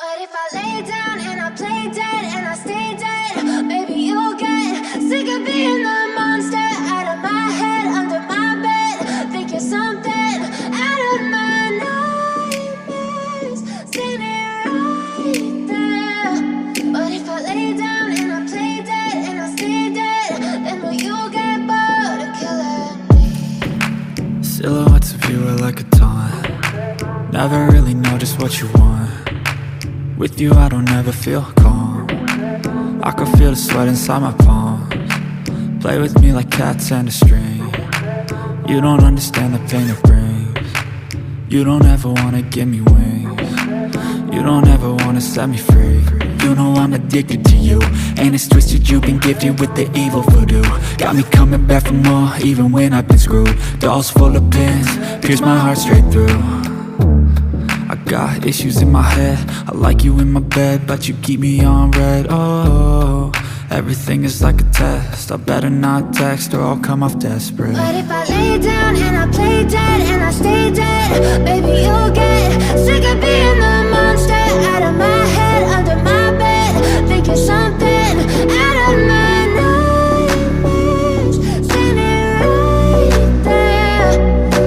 But if I lay down and I play dead and I stay dead, maybe you'll get sick of being the monster out of my head, under my bed. Think you're something out of my nightmares, standing right there. But if I lay down and I play dead and I stay dead, then will you get bored of killing me? Silhouettes of you are like a taunt. Never really know just what you want. With you I don't ever feel calm. I can feel the sweat inside my palms. Play with me like cats and a string. You don't understand the pain it brings. You don't ever wanna give me wings. You don't ever wanna set me free. You know I'm addicted to you, and it's twisted, you've been gifted with the evil voodoo. Got me coming back for more, even when I've been screwed. Dolls full of pins, pierce my heart straight through. I got issues in my head, I like you in my bed, but you keep me on red. Oh, everything is like a test, I better not text or I'll come off desperate. But if I lay down and I play dead and I stay dead, maybe you'll get sick of being the monster out of my head, under my bed. Think you're something out of my nightmares, standing right there.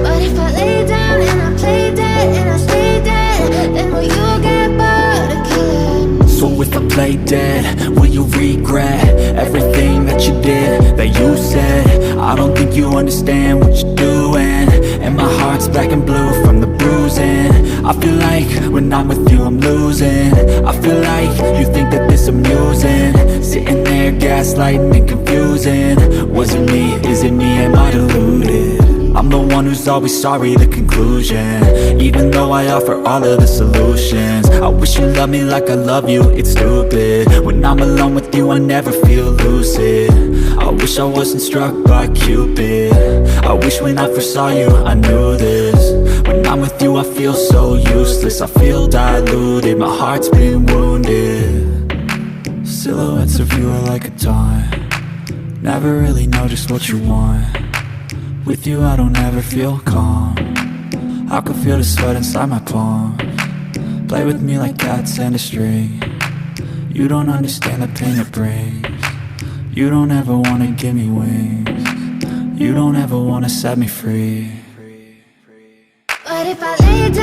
But if I lay down and I play dead and I stay dead, then will you get bored of killing me? So if I play dead, will you regret everything that you did, that you said? I don't think you understand what you're doing, and my heart's black and blue from the bruising. I feel like when I'm with you I'm losing. I feel like you think that this amusing, sitting there gaslighting and confusing. Was it me? Is it me? Am I deluded? I'm the one who's always sorry, the conclusion, even though I offer all of the solutions. I wish you loved me like I love you, it's stupid. When I'm alone with you I never feel lucid. I wish I wasn't struck by Cupid. I wish when I first saw you I knew this. When I'm with you I feel so useless, I feel diluted, my heart's been wounded. Silhouettes of you are like a taunt. Never really know just what you want. With you I don't ever feel calm. I can feel the sweat inside my palms. Play with me like cats and a string. You don't understand the pain it brings. You don't ever wanna give me wings. You don't ever wanna set me free. But if I lay down